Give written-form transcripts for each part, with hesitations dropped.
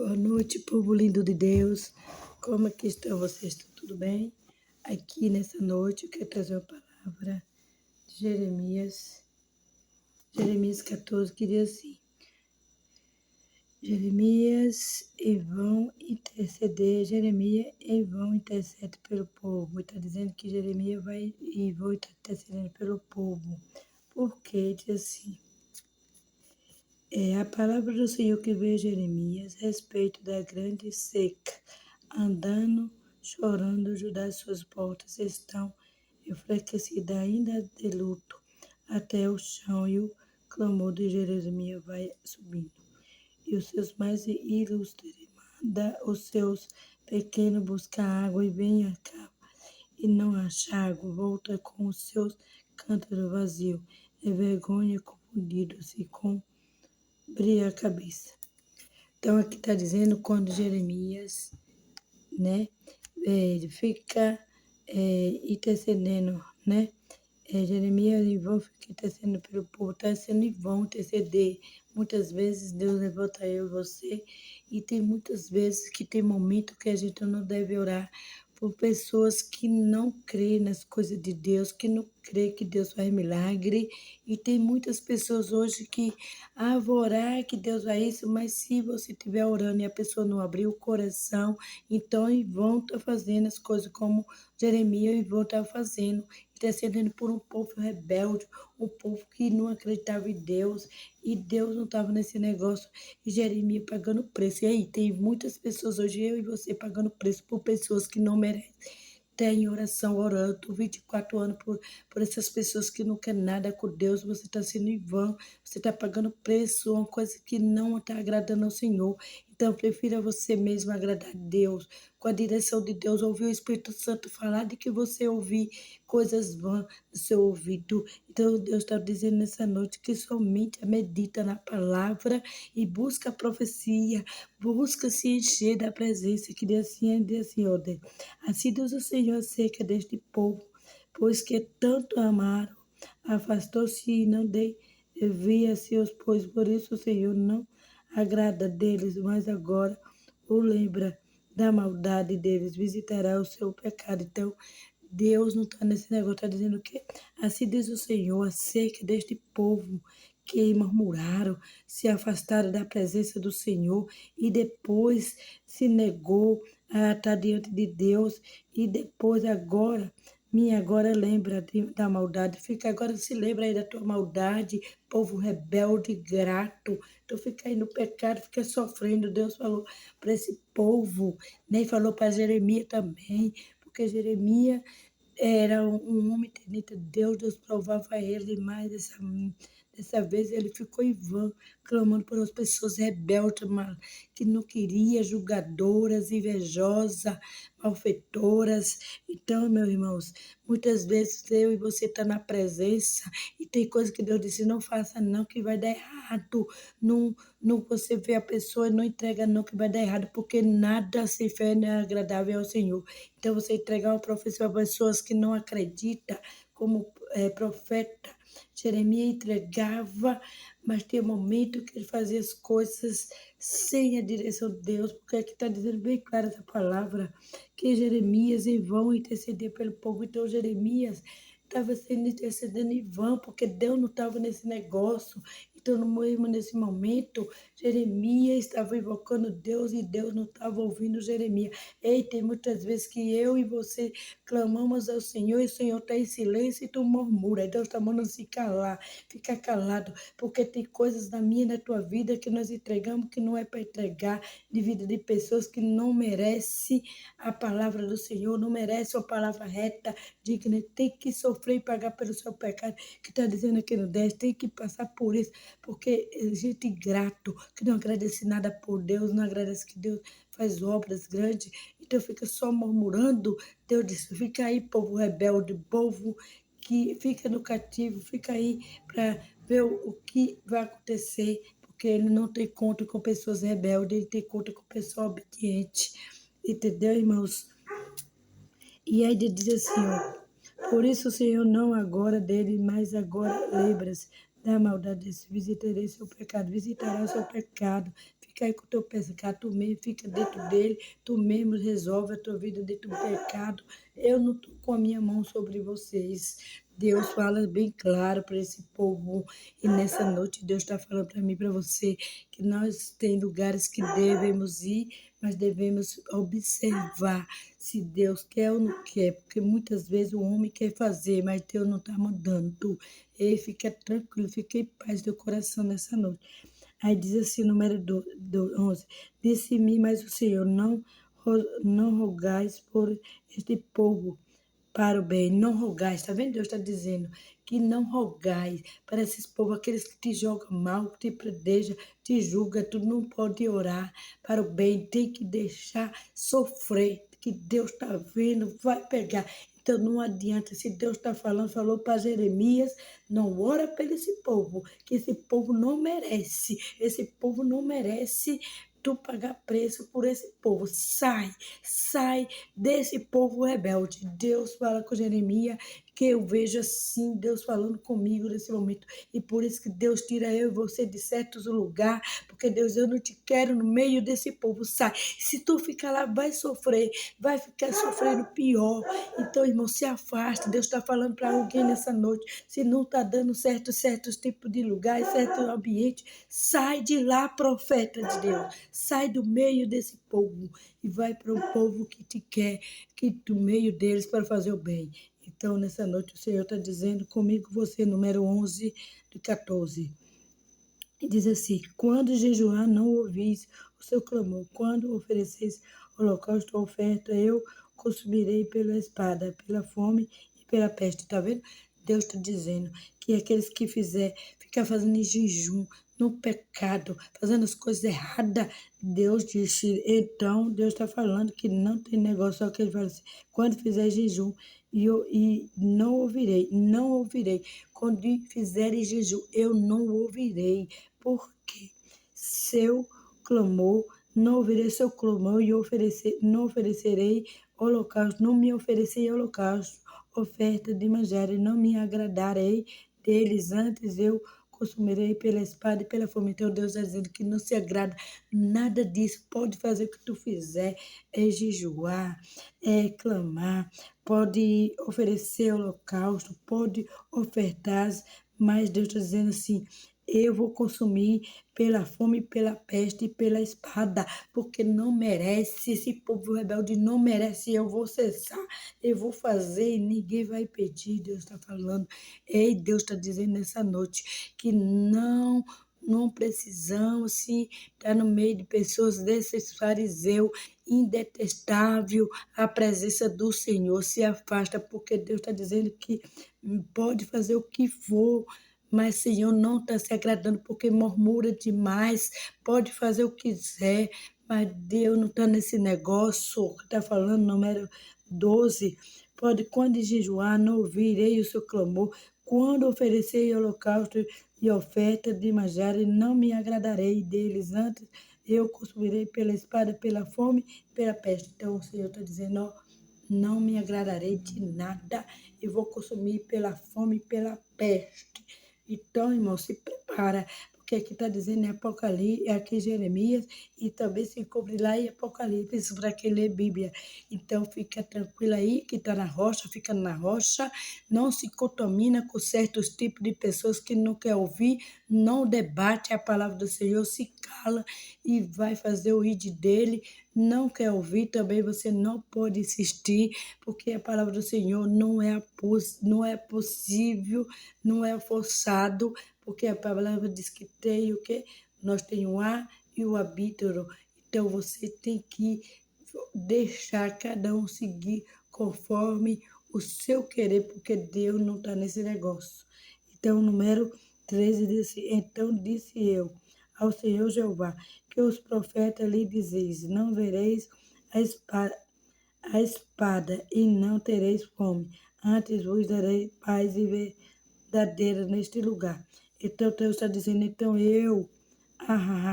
Boa noite, povo lindo de Deus. Como é que estão vocês? Estão tudo bem? Aqui nessa noite eu quero trazer uma palavra de Jeremias 14, que diz assim: Jeremias em vão intercede pelo povo. Está dizendo que Jeremias vai e vão intercedendo pelo povo. Porque diz assim: a palavra do Senhor que veio a Jeremias a respeito da grande seca, andando, chorando, Judá, suas portas estão enfraquecidas ainda de luto, até o chão, e o clamor de Jeremias vai subindo. E os seus mais ilustres manda os seus pequenos buscar água e vem a cá, e não acha água, volta com os seus cântaros vazios, e vergonha confundidos e com a cabeça. Então aqui está dizendo quando Jeremias, né, fica intercedendo, né? Jeremias em vão fica intercedendo pelo povo, está sendo em vão interceder. Muitas vezes Deus levanta eu e você, e tem muitas vezes que tem momento que a gente não deve orar por pessoas que não creem nas coisas de Deus, que não creem que Deus faz milagre. E tem muitas pessoas hoje que, vou orar, que Deus vai isso, mas se você estiver orando e a pessoa não abrir o coração, então vão estar fazendo as coisas como Jeremias e vão estar fazendo, intercedendo por um povo rebelde, um povo que não acreditava em Deus, e Deus não estava nesse negócio, e Jeremias pagando preço. E aí, tem muitas pessoas hoje, eu e você, pagando preço por pessoas que não merecem. Tem oração, orando 24 anos por essas pessoas que não querem nada com Deus. Você está sendo em vão, você está pagando preço, uma coisa que não está agradando ao Senhor. Então, prefira você mesmo agradar a Deus, com a direção de Deus, ouvir o Espírito Santo falar, de que você ouvir coisas vãs no seu ouvido. Então, Deus está dizendo nessa noite que somente medita na palavra e busca a profecia, busca se encher da presença, que diz assim, ó Deus. Assim diz o Senhor acerca deste povo, pois que tanto amaram, afastou-se e não devia seus, pois por isso o Senhor não agrada deles, mas agora o lembra da maldade deles, visitará o seu pecado. Então, Deus não está nesse negócio, está dizendo que assim diz o Senhor acerca deste povo que murmuraram, se afastaram da presença do Senhor e depois se negou a estar diante de Deus, e depois agora lembra da maldade, fica agora, se lembra aí da tua maldade, povo rebelde, grato. Então fica aí no pecado, fica sofrendo. Deus falou para esse povo, nem falou para Jeremias também, porque Jeremias era um homem tenente de Deus, Deus provava ele, mas dessa vez ele ficou em vão, clamando por as pessoas rebeldes, que não queria, julgadoras, invejosas, malfeitoras. Então, meus irmãos, muitas vezes eu e você está na presença e tem coisa que Deus disse: não faça não, que vai dar errado. Não, não, você vê a pessoa e não entrega não, que vai dar errado, porque nada sem fé não é agradável ao Senhor. Então, você entregar uma profecia para pessoas que não acreditam, como profeta Jeremias entregava, mas tinha momento que ele fazia as coisas sem a direção de Deus, porque aqui está dizendo bem clara essa palavra, que Jeremias em vão intercedia pelo povo. Então, Jeremias estava sendo intercedendo em vão, porque Deus não estava nesse negócio. Então, no mesmo nesse momento, Jeremias estava invocando Deus e Deus não estava ouvindo Jeremias. Ei, tem muitas vezes que eu e você clamamos ao Senhor e o Senhor está em silêncio e tu murmura. Deus está mandando se calar, fica calado, porque tem coisas na minha e na tua vida que nós entregamos que não é para entregar, de vida de pessoas que não merecem a palavra do Senhor, não merecem a palavra reta, digna, tem que sofrer e pagar pelo seu pecado, que está dizendo aqui no 10, tem que passar por isso, porque é gente ingrato, que não agradece nada por Deus, não agradece que Deus faz obras grandes, então fica só murmurando. Deus disse: fica aí, povo rebelde, povo que fica no cativo, fica aí para ver o que vai acontecer, porque ele não tem conta com pessoas rebeldes, ele tem conta com pessoas obedientes, entendeu, irmãos? E aí ele diz assim, ó: por isso o Senhor não agora dele, mas agora lembra-se da maldade desse, visitarei seu pecado, visitará o seu pecado, cair com o teu pecado, tu mesmo fica dentro dele, tu mesmo resolve a tua vida dentro do pecado. Eu não estou com a minha mão sobre vocês. Deus fala bem claro para esse povo. E nessa noite Deus está falando para mim, para você, que nós tem lugares que devemos ir, mas devemos observar se Deus quer ou não quer, porque muitas vezes o homem quer fazer, mas Deus não está mandando. E fica tranquilo, fica em paz do coração nessa noite. Aí diz assim, número 11, disse-me, mas o Senhor, não rogais por este povo para o bem, não rogais, está vendo? Deus está dizendo que não rogais para esses povos, aqueles que te jogam mal, que te predejam, te julgam, tu não pode orar para o bem, tem que deixar sofrer, que Deus está vendo, vai pegar. Então não adianta, se Deus está falando, falou para Jeremias, não ora pelo esse povo, que esse povo não merece, esse povo não merece tu pagar preço por esse povo. Sai desse povo rebelde. Deus fala com Jeremias, que eu vejo assim, Deus falando comigo nesse momento. E por isso que Deus tira eu e você de certos lugares, porque Deus, eu não te quero no meio desse povo. Sai. Se tu ficar lá, vai sofrer, vai ficar sofrendo pior. Então, irmão, se afasta. Deus está falando para alguém nessa noite. Se não está dando certos tipos de lugares, certo ambiente, sai de lá, profeta de Deus. Sai do meio desse povo e vai para um povo que te quer, que do meio deles para fazer o bem. Então, nessa noite, o Senhor está dizendo comigo, você, número 11 de 14. E diz assim, quando jejuar, não ouvis o seu clamor. Quando ofereceis holocausto ou oferta, eu consumirei pela espada, pela fome e pela peste. Está vendo? Deus está dizendo que aqueles que ficar fazendo em jejum, no pecado, fazendo as coisas erradas, Deus disse, então Deus está falando que não tem negócio, só que ele fala assim, quando fizer jejum, e não ouvirei, não ouvirei. Quando fizerem jejum, eu não ouvirei, porque seu clamor, não ouvirei seu clamor e não oferecerei holocausto, não me oferecerei holocausto, oferta de manjares, não me agradarei deles, antes eu consumirei pela espada e pela fome. Então Deus está dizendo que não se agrada nada disso. Pode fazer o que tu fizer, é jejuar, é clamar, pode oferecer holocausto, pode ofertar, mas Deus está dizendo assim, eu vou consumir pela fome, pela peste e pela espada, porque não merece, esse povo rebelde não merece, eu vou cessar, eu vou fazer e ninguém vai pedir, Deus está falando. Ei, Deus está dizendo nessa noite que não precisamos se estar no meio de pessoas desses fariseus indetestável, a presença do Senhor se afasta, porque Deus está dizendo que pode fazer o que for, mas o Senhor não está se agradando porque murmura demais, pode fazer o que quiser, mas Deus não está nesse negócio que está falando, número 12. Pode, quando jejuar, não ouvirei o seu clamor, quando oferecer holocausto e oferta de manjares, não me agradarei deles, antes eu consumirei pela espada, pela fome, pela peste. Então o Senhor está dizendo, ó, não me agradarei de nada, eu vou consumir pela fome e pela peste. Então, irmão, se prepara, porque aqui está dizendo em Apocalipse, aqui em Jeremias, e também se encontra lá em Apocalipse, para quem lê Bíblia. Então, fica tranquilo aí, que está na rocha, fica na rocha, não se contamina com certos tipos de pessoas que não quer ouvir, não debate a palavra do Senhor, se cala e vai fazer o id dele, não quer ouvir, também você não pode insistir, porque a palavra do Senhor não é possível, não é forçado, porque a palavra diz que tem o quê? Nós temos o ar e o arbítrio. Então você tem que deixar cada um seguir conforme o seu querer, porque Deus não está nesse negócio. Então, número 13 disse, então disse eu ao Senhor Jeová, que os profetas lhe dizeis, não vereis a espada e não tereis fome, antes vos darei paz e verdadeira neste lugar. Então Deus está dizendo, então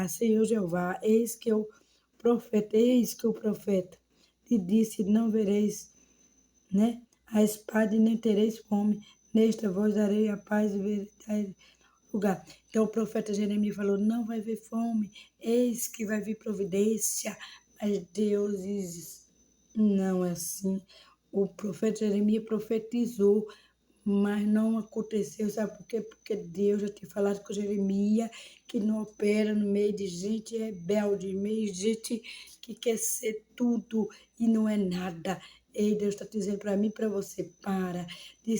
Senhor Jeová, eis que o profeta te disse, não vereis, a espada e nem tereis fome, nesta vos darei a paz e verdade lugar. Então o profeta Jeremias falou, não vai haver fome, eis que vai vir providência. Mas Deus diz, não é assim. O profeta Jeremias profetizou, mas não aconteceu, sabe por quê? Porque Deus já tinha falado com Jeremias que não opera no meio de gente rebelde, no meio de gente que quer ser tudo e não é nada. E Deus está dizendo para mim e para você, para de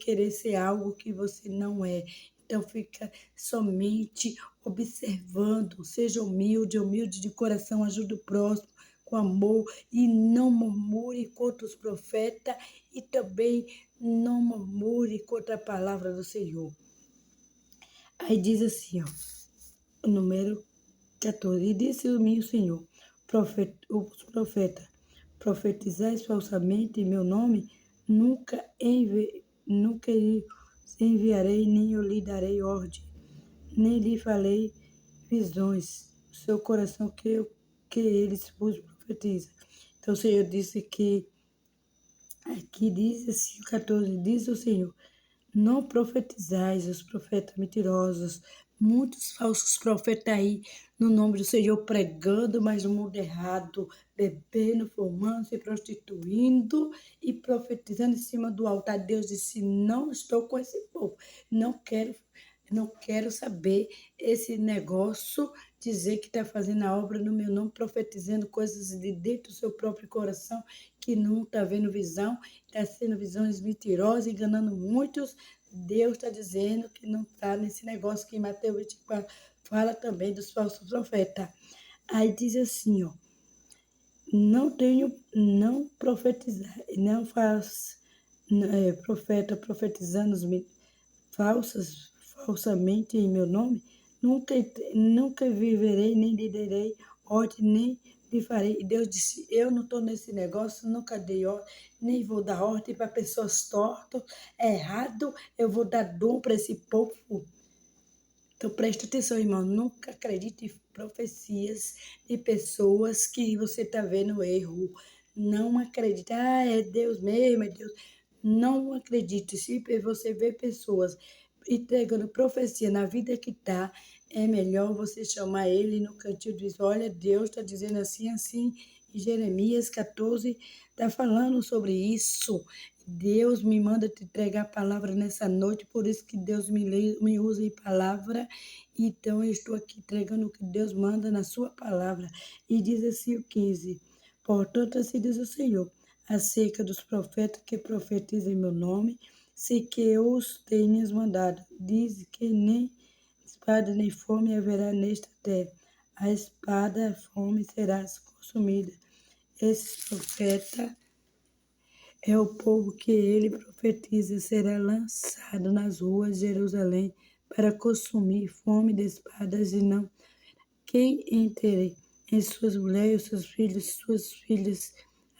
querer ser algo que você não é. Então fica somente observando, seja humilde, humilde de coração, ajude o próximo com amor e não murmure contra os profetas e também não murmure contra a palavra do Senhor. Aí diz assim, ó, o número 14, e disse-me o Senhor, os profetas, profetizais falsamente em meu nome, nunca enviarei, nem eu lhe darei ordem, nem lhe falei visões, o seu coração que eles vos profetizam. Então o Senhor disse que, aqui diz assim, o 14, diz o Senhor, não profetizais os profetas mentirosos, muitos falsos profetas aí, no nome do Senhor, pregando, mas no mundo errado, bebendo, fumando, se prostituindo e profetizando em cima do altar. Deus disse, não estou com esse povo, não quero saber esse negócio, dizer que está fazendo a obra no meu nome, profetizando coisas de dentro do seu próprio coração, que não está vendo visão, está sendo visões mentirosas, enganando muitos. Deus está dizendo que não está nesse negócio que em Mateus 24 fala também dos falsos profetas. Aí diz assim, ó, não profetizar, não faz profeta profetizando falsamente em meu nome, nunca viverei, nem lhe darei ordem, nem lhe farei. E Deus disse, eu não estou nesse negócio, nunca dei ordem, nem vou dar ordem para pessoas tortas, é errado, eu vou dar dom para esse povo. Então presta atenção, irmão, nunca acredite em profecias de pessoas que você está vendo erro. Não acredite, é Deus mesmo, é Deus. Não acredite, se você vê pessoas entregando profecia na vida que está, é melhor você chamar ele no cantinho e dizer, olha, Deus está dizendo assim, assim, e Jeremias 14 está falando sobre isso. Deus me manda te entregar a palavra nessa noite, por isso que Deus me usa em palavra. Então, eu estou aqui entregando o que Deus manda na sua palavra. E diz assim o 15, portanto, assim diz o Senhor, acerca dos profetas que profetizam em meu nome, se que eu os tenhas mandado, diz que nem espada nem fome haverá nesta terra. A espada, a fome será consumida. Esse profeta é o povo que ele profetiza será lançado nas ruas de Jerusalém para consumir fome de espadas e não quem entre em suas mulheres, seus filhos, suas filhas,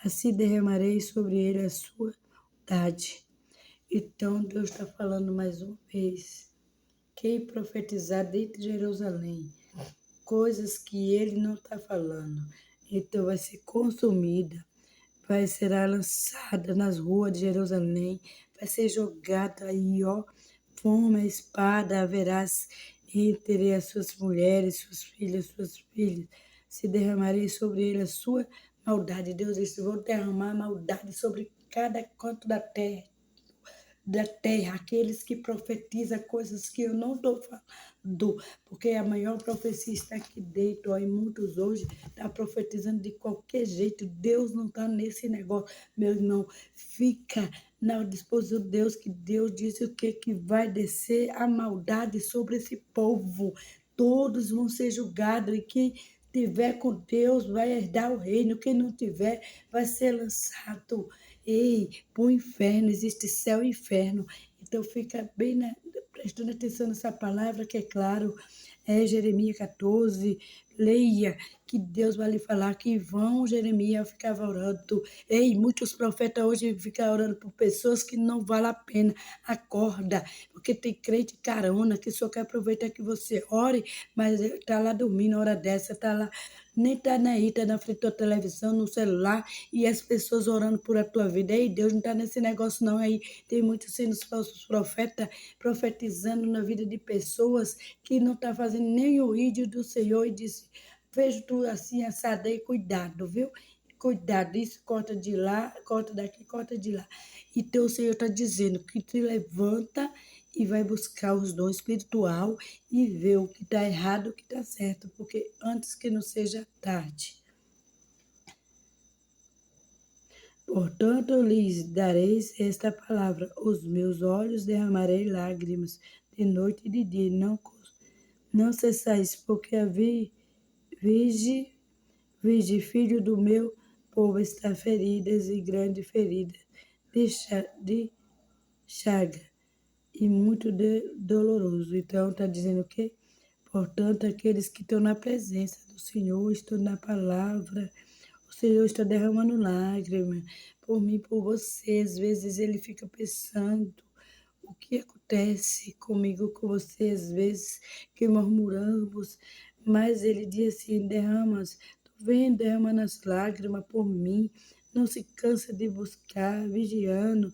assim derramarei sobre ele a sua bondade. Então Deus está falando mais uma vez. Quem profetizar dentro de Jerusalém, coisas que ele não está falando, então vai ser consumida, será lançada nas ruas de Jerusalém, vai ser jogada aí, ó, fome, espada, haverás entre as suas mulheres, suas filhas, se derramarei sobre ele a sua maldade. Deus disse, vou derramar maldade sobre cada canto da terra, aqueles que profetizam coisas que eu não estou falando, porque a maior profecia está aqui dentro, ó, e muitos hoje estão profetizando de qualquer jeito. Deus não está nesse negócio, meu irmão, fica na disposição de Deus, que Deus disse o que vai descer a maldade sobre esse povo, todos vão ser julgados, e quem tiver com Deus vai herdar o reino, quem não tiver vai ser lançado. Ei, para o inferno, existe céu e inferno. Então fica bem prestando atenção nessa palavra, que é claro, é Jeremias 14, leia, que Deus vai lhe falar que vão, Jeremias ficava orando. Ei, muitos profetas hoje ficam orando por pessoas que não vale a pena. Acorda, porque tem crente carona que só quer aproveitar que você ore, mas está lá dormindo na hora dessa, está lá, nem está aí, está na frente da televisão, no celular, e as pessoas orando por a tua vida. Ei, Deus não está nesse negócio não aí. Tem muitos sendo falsos profetas, profetizando na vida de pessoas que não está fazendo nem o ídolo do Senhor e disse, vejo tu assim, assada aí, cuidado, viu? Cuidado, isso corta de lá, corta daqui, corta de lá. Então o Senhor está dizendo que te levanta e vai buscar os dons espiritual e ver o que está errado e o que está certo, porque antes que não seja tarde. Portanto, lhes dareis esta palavra: os meus olhos derramarei lágrimas de noite e de dia, não cessais, porque vige, filho do meu povo está feridas e grande ferida de chaga e muito doloroso. Então, está dizendo o quê? Portanto, aqueles que estão na presença do Senhor, estão na palavra, o Senhor está derramando lágrimas por mim, por você. Às vezes ele fica pensando o que acontece comigo, com você, às vezes que murmuramos, mas ele diz assim, tu vem derramando as lágrimas por mim, não se cansa de buscar, vigiando,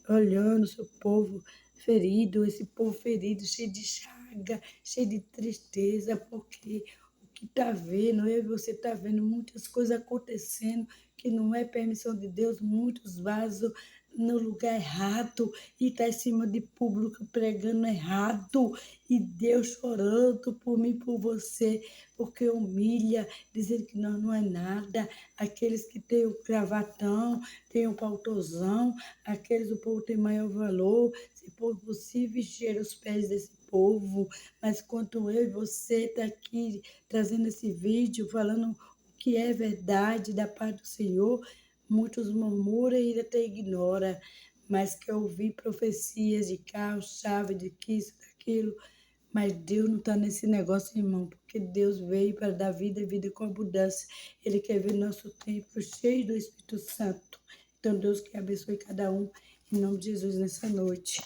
olhando o seu povo ferido, esse povo ferido, cheio de chaga, cheio de tristeza, porque o que está vendo, eu e você está vendo muitas coisas acontecendo que não é permissão de Deus, muitos vasos no lugar errado e está em cima de público pregando errado e Deus chorando por mim, por você, porque humilha, dizendo que nós não é nada. Aqueles que têm o cravatão, têm o pautozão, aqueles o povo tem maior valor, se for possível, cheira os pés desse povo, mas quanto eu e você está aqui trazendo esse vídeo, falando o que é verdade da parte do Senhor, muitos murmuram e até ignoram, mas quer ouvir profecias de carro, chave, de que isso, daquilo. Mas Deus não está nesse negócio, irmão, porque Deus veio para dar vida e vida com abundância. Ele quer ver nosso tempo cheio do Espírito Santo. Então, Deus que abençoe cada um, em nome de Jesus, nessa noite.